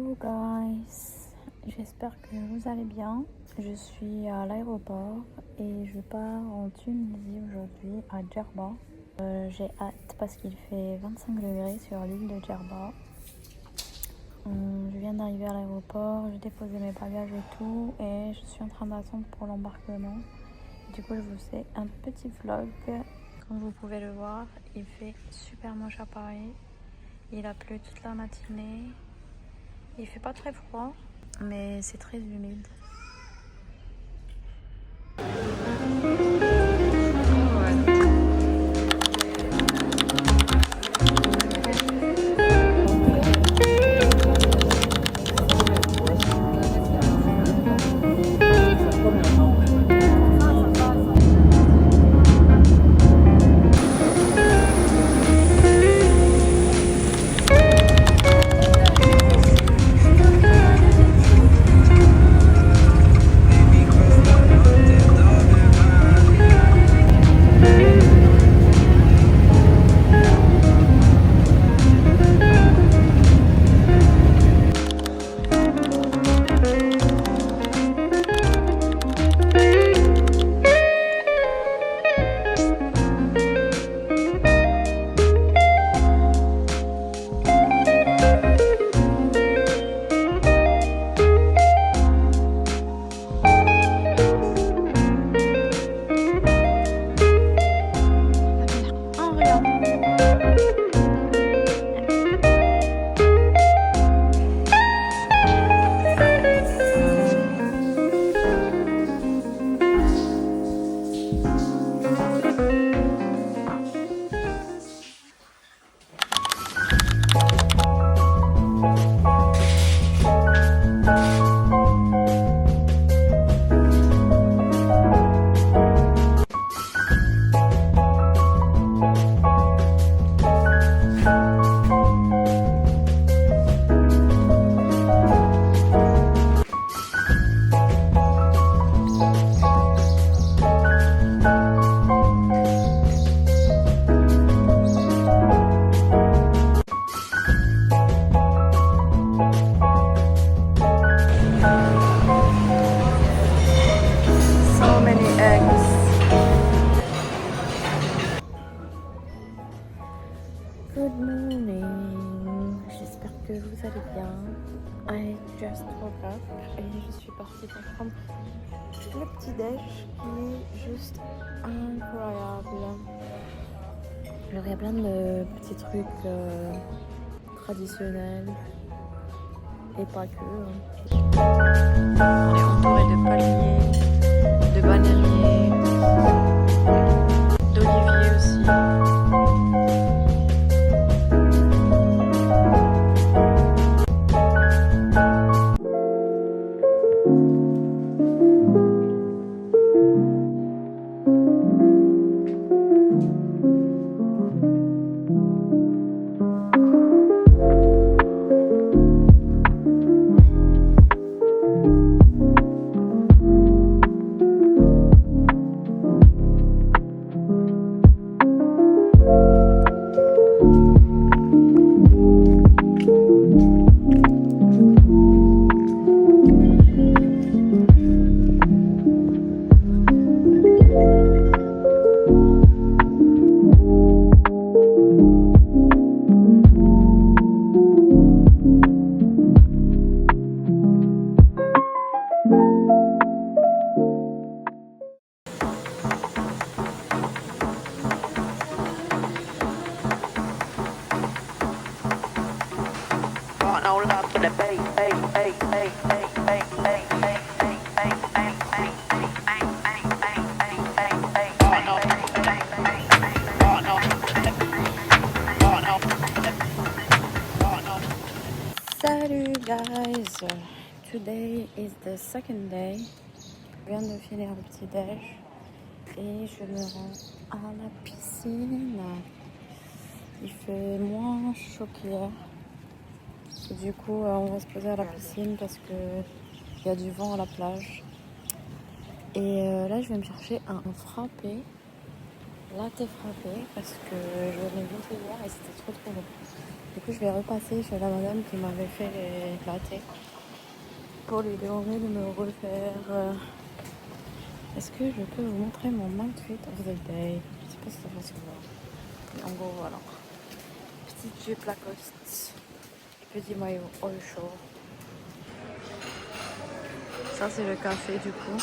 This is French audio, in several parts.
Hello guys, j'espère que vous allez bien. Je suis à l'aéroport et je pars en Tunisie aujourd'hui à Djerba. J'ai hâte parce qu'il fait 25 degrés sur l'île de Djerba. Je viens d'arriver à l'aéroport, j'ai déposé mes bagages et tout et je suis en train d'attendre pour l'embarquement. Du coup je vous fais un petit vlog. Comme vous pouvez le voir, il fait super moche à Paris. Il a plu toute la matinée. Il fait pas très froid, mais c'est très humide. So many eggs. Good morning. J'espère que vous allez bien. I just woke up et je suis partie pour prendre le petit déj qui est juste incroyable. Alors il y a plein de petits trucs traditionnels et pas que. On est entouré de palmiers, de bananiers, d'oliviers aussi. Salut guys! Today is the second day. Je viens de finir le petit déj et je me rends à la piscine. Il fait moins chaud qu'hier. Du coup, on va se poser à la piscine parce qu'il y a du vent à la plage. Et là, je vais me chercher un frappé, latte frappé, parce que je l'ai goûté hier et c'était trop bon. Du coup, je vais repasser chez la madame qui m'avait fait les lattes pour lui demander de me refaire. Est-ce que je peux vous montrer mon outfit of the day? Je sais pas si ça va se voir. Mais en gros, voilà. Petite jupe Lacoste et petit maillot all shore. Ça, c'est le café du coup.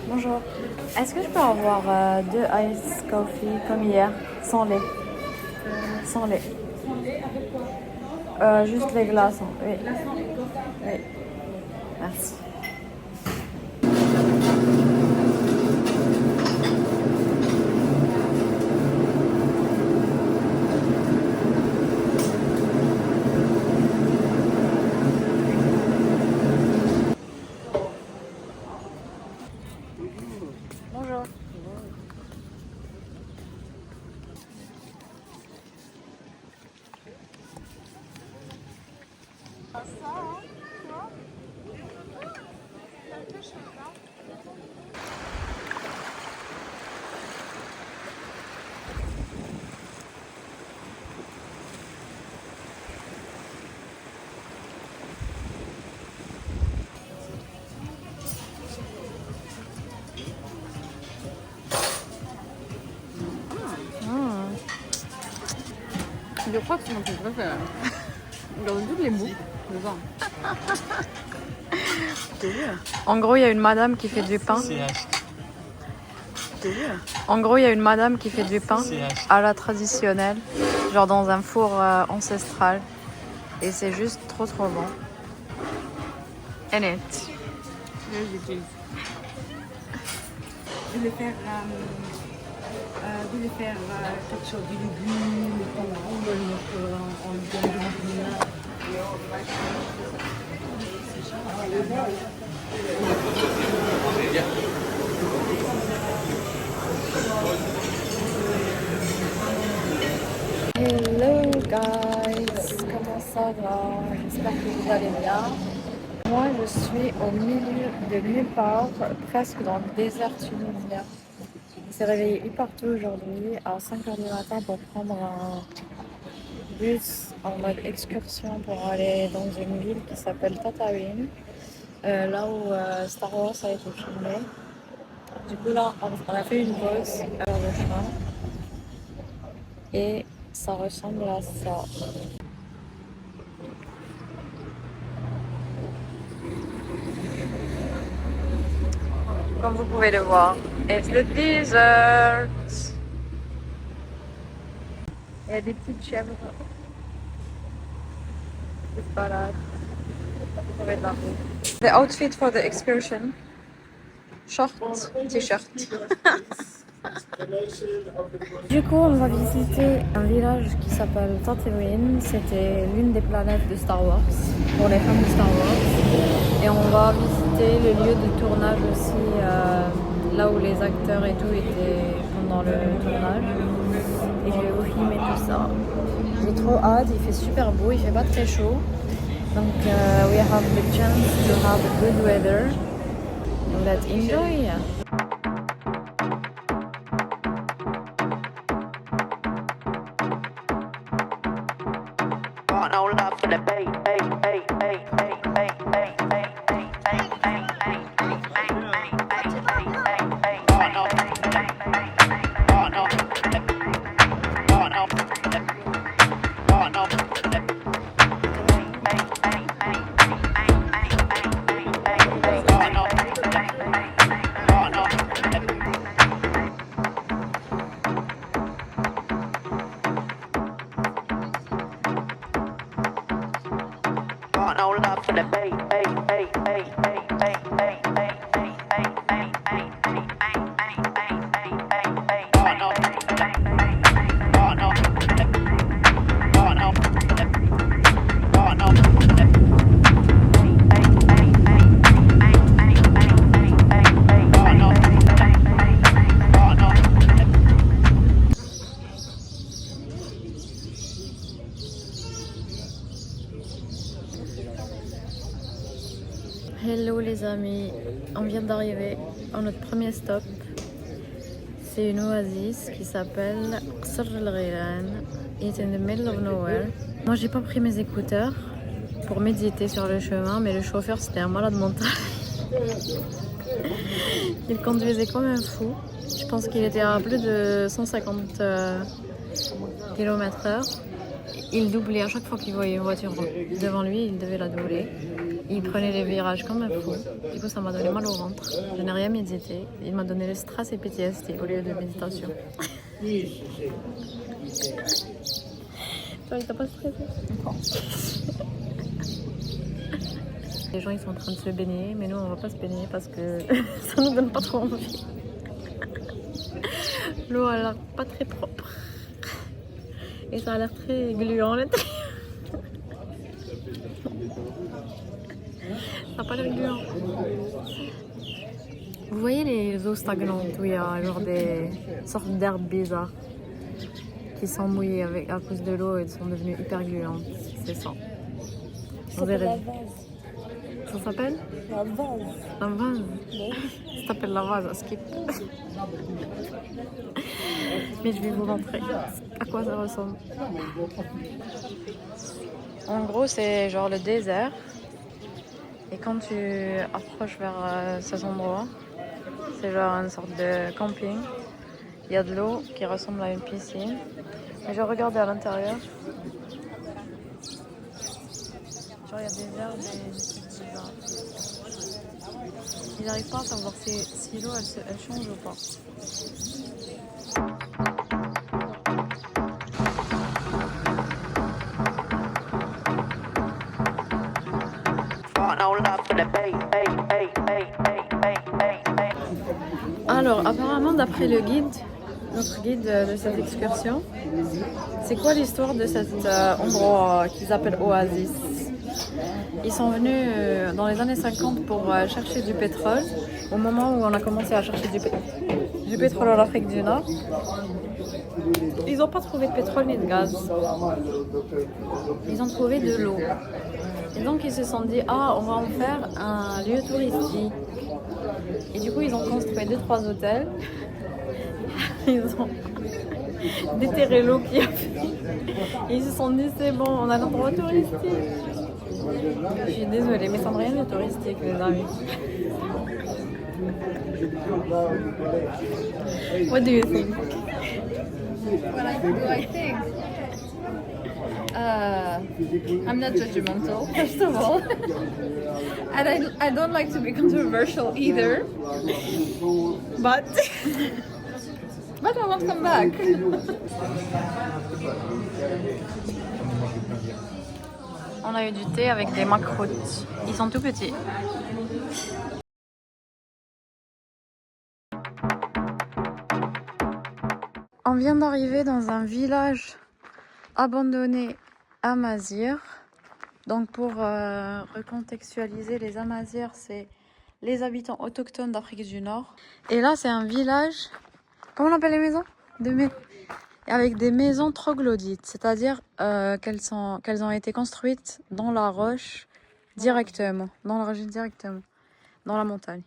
Bonjour. Est-ce que je peux avoir 2 ice coffee comme hier, sans lait? Sans lait. Juste les glaçons, oui. Oui. Merci. Bonjour. Je crois que c'est mon truc préféré. Dans toutes les boucles, dedans. En gros, il y a une madame qui fait du pain. En gros, il y a une madame qui fait du pain à la traditionnelle, genre dans un four ancestral. Et c'est juste trop bon. And it. Je vais faire quelque chose de légumes, on le Hello guys, comment ça va? J'espère que vous allez bien. Moi je suis au milieu de nulle part, presque dans le désert tunisien. On s'est réveillé hyper tôt aujourd'hui à 5h du matin pour prendre un bus en mode excursion pour aller dans une ville qui s'appelle Tataouine, là où Star Wars a été filmé. Du coup là on a fait une pause sur le chemin et ça ressemble à ça. Comme vous pouvez le voir, it's the desert. Il y a des petites chèvres qui se baladent. The outfit for the excursion. Short, t-shirt. Du coup, on va visiter un village qui s'appelle Tatooine. C'était l'une des planètes de Star Wars, pour les fans de Star Wars. Et on va visiter le lieu de tournage aussi, là où les acteurs et tout étaient pendant le tournage. Et je vais vous filmer tout ça. J'ai trop hâte, il fait super beau, il fait pas très chaud. Donc, we have the chance to have good weather. Let's enjoy! Hello les amis, on vient d'arriver à notre premier stop C'est une oasis qui s'appelle Qsr El Ghiran. It's in the middle of nowhere. Moi, j'ai pas pris mes écouteurs pour méditer sur le chemin, mais le chauffeur, c'était un malade mental. Il conduisait comme un fou. Je pense qu'il était à plus de 150 km/h. Il doublait à chaque fois qu'il voyait une voiture devant lui, il devait la doubler. Il prenait les virages comme un fou. Du coup, ça m'a donné mal au ventre. Je n'ai rien médité. Il m'a donné le stress et PTSD au lieu de méditation. Toi, il t'a pas stressé? Les gens, ils sont en train de se baigner, mais nous, on va pas se baigner parce que ça nous donne pas trop envie. L'eau a l'air pas très propre. Et ça a l'air très gluant, là. Ça n'a pas l'air gluant. Vous voyez les eaux stagnantes où il y a genre des sortes d'herbes bizarres qui sont mouillées à cause de l'eau et sont devenues hyper gluantes. C'est ça. Ça s'appelle la vase. Ça s'appelle La vase. la vase. Ça s'appelle la vase, à skip. Mais je vais vous montrer à quoi ça ressemble. En gros, c'est genre le désert. Et quand tu approches vers cet endroit, c'est genre une sorte de camping. Il y a de l'eau qui ressemble à une piscine. Et je regardais à l'intérieur. Genre, il y a des herbes et des trucs bizarres. Ils n'arrivent pas à savoir si l'eau elle change ou pas. Alors, apparemment, d'après le guide, notre guide de cette excursion, c'est quoi l'histoire de cet endroit qu'ils appellent Oasis? Ils sont venus dans les années 50 pour chercher du pétrole, au moment où on a commencé à chercher du pétrole en Afrique du Nord. Ils n'ont pas trouvé de pétrole ni de gaz. Ils ont trouvé de l'eau. Et donc ils se sont dit, ah, on va en faire un lieu touristique. Et du coup, ils ont construit 2-3 hôtels. Ils ont déterré l'eau qu'il y avait. Et ils se sont dit, c'est bon, on a un endroit touristique. Je suis désolée, mais ça n'a rien de touristique, les amis. What do you think? What do I think? I'm not judgmental, first of all. And I don't like to be controversial either. But I want to come back. On a eu du thé avec des macroutes. Ils sont tout petits. On vient d'arriver dans un village abandonné Amazigh. Donc pour recontextualiser, les Amazirs, c'est les habitants autochtones d'Afrique du Nord. Et là, c'est un village, comment on appelle les maisons? Avec des maisons troglodytes, c'est-à-dire qu'elles ont été construites dans la roche directement, dans la roche directement, dans la montagne.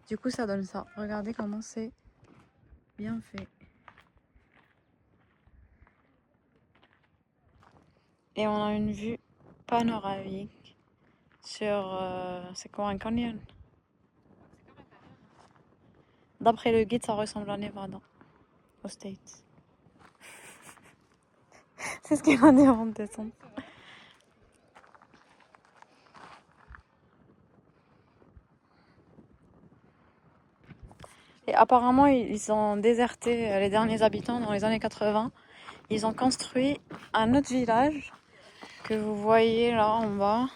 Du coup, ça donne ça. Regardez comment c'est bien fait. Et on a une vue panoramique sur... c'est quoi, un canyon? D'après le guide, ça ressemble à Nevada, aux States. C'est ce qu'il a dit avant de descendre. Et apparemment, ils ont déserté les derniers habitants dans les années 80. Ils ont construit un autre village que vous voyez là en bas.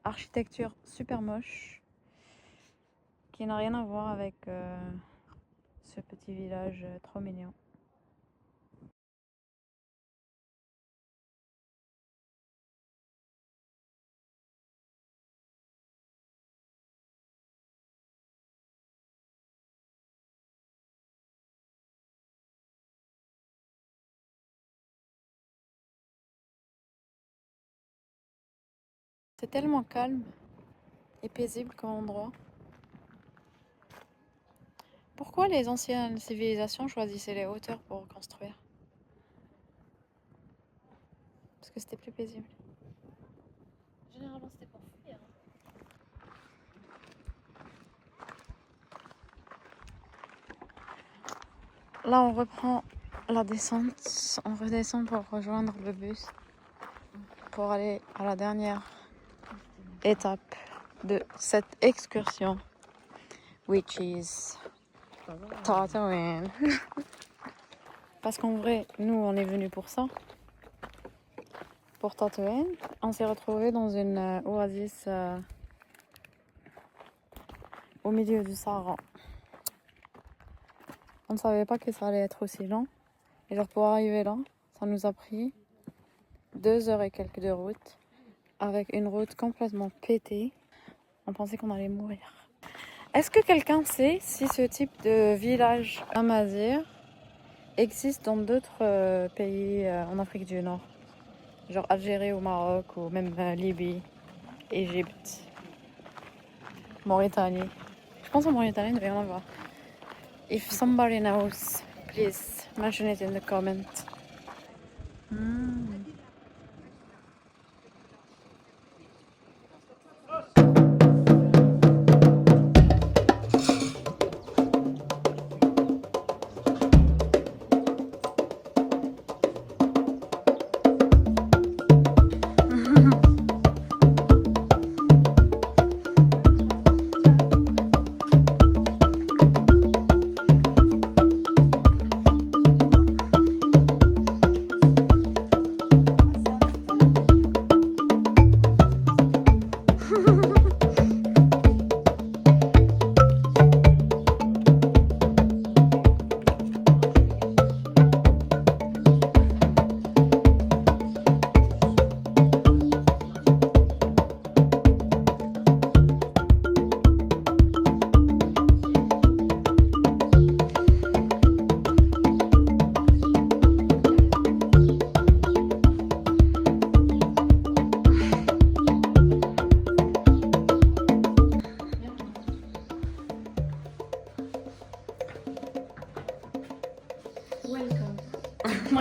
Architecture super moche qui n'a rien à voir avec ce petit village trop mignon. C'est tellement calme et paisible comme endroit. Pourquoi les anciennes civilisations choisissaient les hauteurs pour construire? Parce que c'était plus paisible. Généralement, c'était pour fuir. Là, on reprend la descente. On redescend pour rejoindre le bus. Pour aller à la dernière étape de cette excursion. Which is Tatooine. Parce qu'en vrai, nous, on est venus pour ça. Pour Tatooine. On s'est retrouvés dans une oasis au milieu du Sahara. On ne savait pas que ça allait être aussi lent. Et genre pour arriver là, ça nous a pris 2 heures et quelques de route. Avec une route complètement pétée. On pensait qu'on allait mourir. Est-ce que quelqu'un sait si ce type de village amazigh existe dans d'autres pays en Afrique du Nord? Genre Algérie ou Maroc ou même Libye, Égypte, Mauritanie. Je pense en Mauritanie, il doit y en avoir. If somebody knows, please mention it in the comments.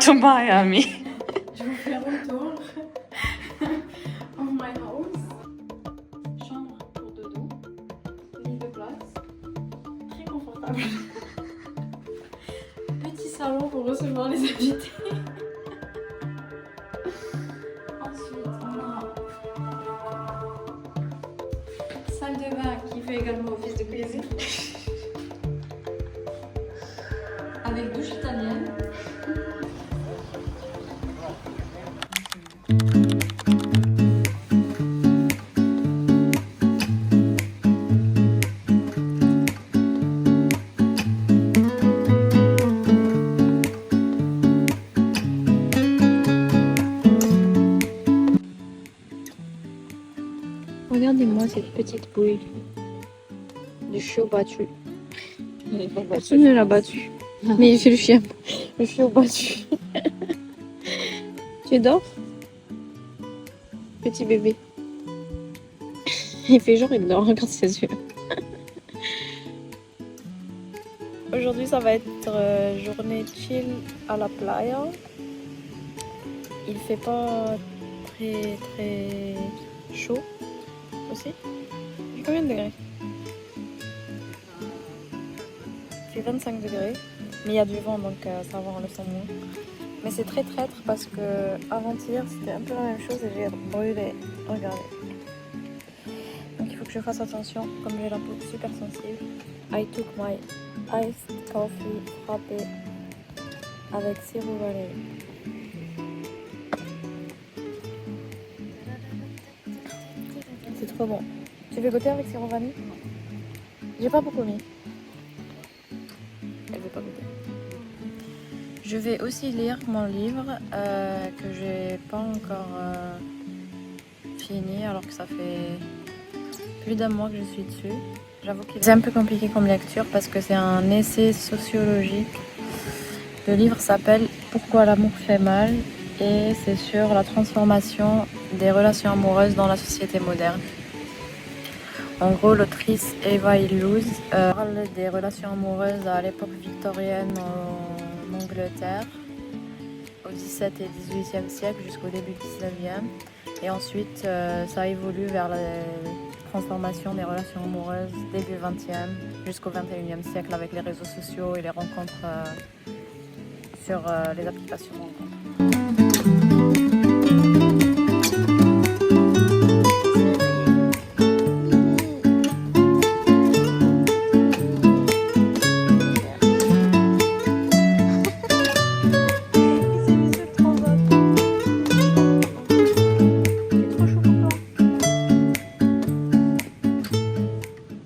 To Miami. Je vous fais retour of my house. Chambre pour dodo, lit de place, très confortable. Petit salon pour recevoir les invités. Ensuite, on a salle de bain qui fait également office de cuisine. Avec douche italienne. Regardez-moi cette petite bouille du chiot battu. Personne ne l'a battu. Mais c'est le chien. Le chiot battu. Tu dors? Petit bébé. Il fait genre il dort, regarde ses yeux. Aujourd'hui ça va être journée chill à la playa. Il fait pas très très chaud aussi. Il fait combien de degrés? Il fait 25 degrés. Mais il y a du vent donc ça va, on le sent moins. Mais c'est très traître parce que avant-hier c'était un peu la même chose et j'ai brûlé. Regardez. Donc il faut que je fasse attention comme j'ai la peau super sensible. I took my iced coffee frappé avec sirop vanille. C'est trop bon. Tu veux goûter avec sirop vanille? J'ai pas beaucoup mis. Elle veut pas goûter. Je vais aussi lire mon livre que j'ai pas encore fini alors que ça fait plus d'un mois que je suis dessus. J'avoue que c'est un peu compliqué comme lecture parce que c'est un essai sociologique. Le livre s'appelle Pourquoi l'amour fait mal et c'est sur la transformation des relations amoureuses dans la société moderne. En gros, l'autrice Eva Illouz parle des relations amoureuses à l'époque victorienne en Angleterre, au XVIIe et XVIIIe siècle jusqu'au début du XIXe. Et ensuite, ça évolue vers la transformation des relations amoureuses début XXe jusqu'au XXIe siècle avec les réseaux sociaux et les rencontres sur les applications de rencontres.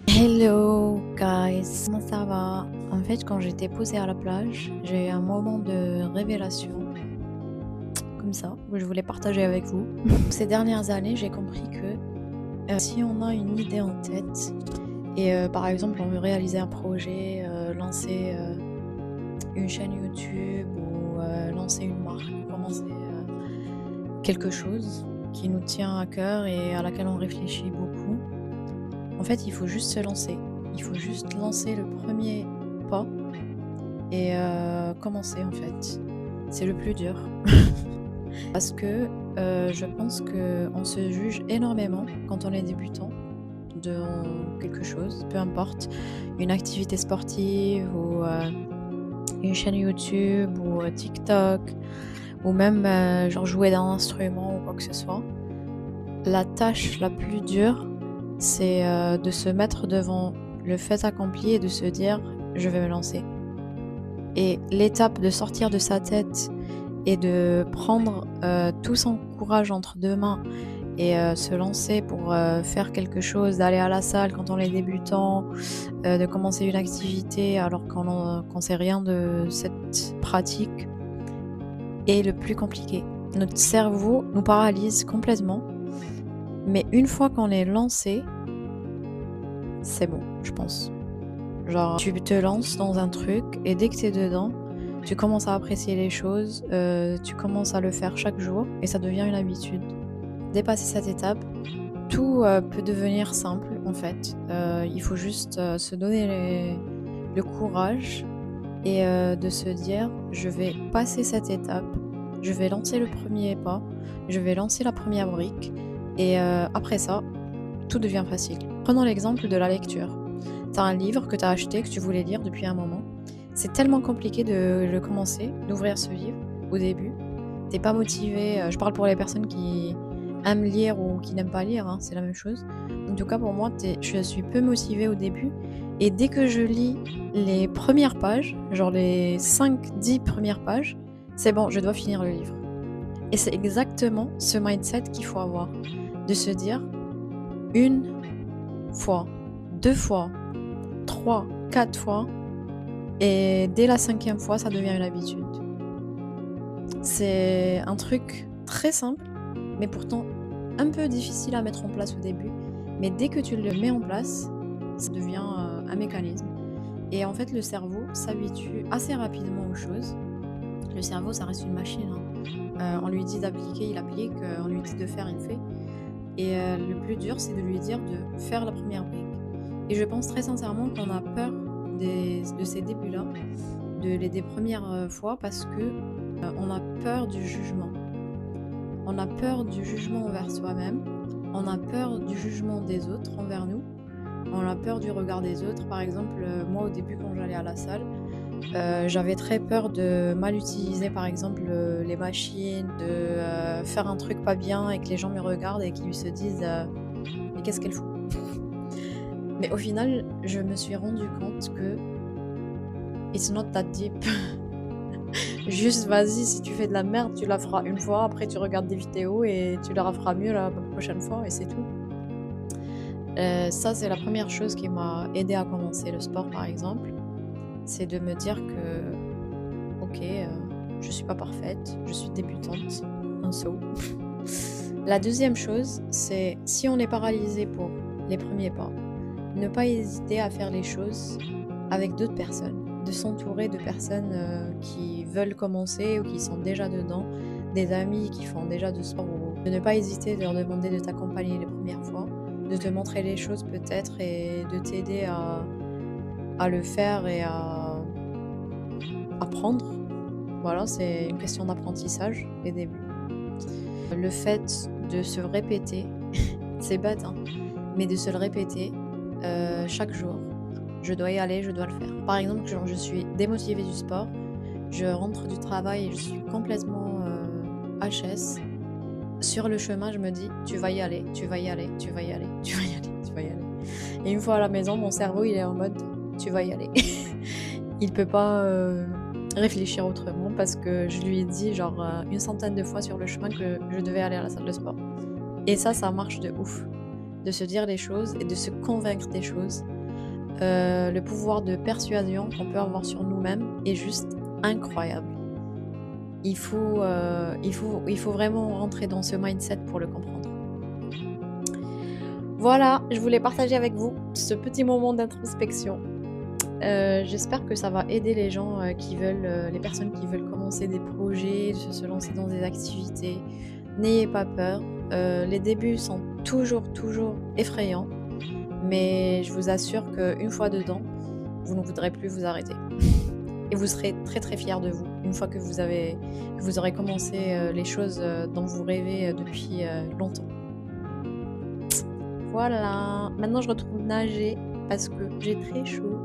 Hello guys, comment ça va? En fait, quand j'étais posée à la plage, j'ai eu un moment de révélation, comme ça, que je voulais partager avec vous. Ces dernières années, j'ai compris que si on a une idée en tête, et par exemple on veut réaliser un projet, lancer une chaîne YouTube ou lancer une marque, ou commencer quelque chose qui nous tient à cœur et à laquelle on réfléchit beaucoup, en fait il faut juste se lancer. Il faut juste lancer le premier pas et commencer en fait. C'est le plus dur. Parce que je pense qu'on se juge énormément quand on est débutant de quelque chose, peu importe, une activité sportive ou une chaîne YouTube ou TikTok ou même genre jouer d'un instrument ou quoi que ce soit. La tâche la plus dure, c'est de se mettre devant le fait accompli et de se dire je vais me lancer. Et l'étape de sortir de sa tête et de prendre tout son courage entre deux mains et se lancer pour faire quelque chose, d'aller à la salle quand on est débutant, de commencer une activité alors qu'on sait rien de cette pratique, est le plus compliqué. Notre cerveau nous paralyse complètement, mais une fois qu'on est lancé, c'est bon, je pense. Genre, tu te lances dans un truc et dès que t'es dedans, tu commences à apprécier les choses, tu commences à le faire chaque jour et ça devient une habitude. Dépasser cette étape, tout peut devenir simple en fait. Il faut juste se donner le courage et de se dire je vais passer cette étape, je vais lancer le premier pas, je vais lancer la première brique et après ça, tout devient facile. Prenons l'exemple de la lecture. T'as un livre que t'as acheté, que tu voulais lire depuis un moment. C'est tellement compliqué de le commencer, d'ouvrir ce livre au début. T'es pas motivé. Je parle pour les personnes qui aiment lire ou qui n'aiment pas lire, hein, c'est la même chose. En tout cas, pour moi, je suis peu motivée au début. Et dès que je lis les premières pages, genre les 5-10 premières pages, c'est bon, je dois finir le livre. Et c'est exactement ce mindset qu'il faut avoir. De se dire, une fois, 2 fois, 3, 4 fois, et dès la 5e fois, ça devient une habitude. C'est un truc très simple, mais pourtant un peu difficile à mettre en place au début. Mais dès que tu le mets en place, ça devient un mécanisme. Et en fait, le cerveau s'habitue assez rapidement aux choses. Le cerveau, ça reste une machine, hein. On lui dit d'appliquer, il applique. On lui dit de faire, il fait. Et le plus dur, c'est de lui dire de faire la première brique. Et je pense très sincèrement qu'on a peur de ces débuts-là, des premières fois, parce que on a peur du jugement. On a peur du jugement envers soi-même. On a peur du jugement des autres envers nous. On a peur du regard des autres. Par exemple, moi au début quand j'allais à la salle, j'avais très peur de mal utiliser par exemple les machines, de faire un truc pas bien et que les gens me regardent et qu'ils se disent mais qu'est-ce qu'elle fout? Mais au final, je me suis rendu compte que it's not that deep. Juste vas-y, si tu fais de la merde, tu la feras une fois, après tu regardes des vidéos et tu la referas mieux la prochaine fois et c'est tout. Ça, c'est la première chose qui m'a aidé à commencer le sport par exemple. C'est de me dire que, ok, je suis pas parfaite, je suis débutante, un saut. La deuxième chose, c'est si on est paralysé pour les premiers pas, ne pas hésiter à faire les choses avec d'autres personnes, de s'entourer de personnes qui veulent commencer ou qui sont déjà dedans, des amis qui font déjà du sport, ou de ne pas hésiter de leur demander de t'accompagner les premières fois, de te montrer les choses peut-être et de t'aider à le faire et à apprendre. Voilà, c'est une question d'apprentissage, les débuts. Le fait de se répéter, c'est bête, hein, mais de se le répéter chaque jour. Je dois y aller, je dois le faire. Par exemple, genre, je suis démotivée du sport, je rentre du travail et je suis complètement HS. Sur le chemin, je me dis, tu vas y aller, tu vas y aller, tu vas y aller, tu vas y aller, tu vas y aller. Et une fois à la maison, mon cerveau, il est en mode, tu vas y aller. Il peut pas réfléchir autrement parce que je lui ai dit genre une centaine de fois sur le chemin que je devais aller à la salle de sport. Et ça marche de ouf. De se dire les choses et de se convaincre des choses. Le pouvoir de persuasion qu'on peut avoir sur nous-mêmes est juste incroyable. Il faut vraiment rentrer dans ce mindset pour le comprendre. Voilà, je voulais partager avec vous ce petit moment d'introspection. J'espère que ça va aider les gens les personnes qui veulent commencer des projets, se lancer dans des activités. N'ayez pas peur. Les débuts sont toujours effrayants, mais je vous assure qu'une fois dedans, vous ne voudrez plus vous arrêter. Et vous serez très fiers de vous une fois que vous aurez commencé les choses dont vous rêvez depuis longtemps. Voilà, maintenant je retourne nager parce que j'ai très chaud.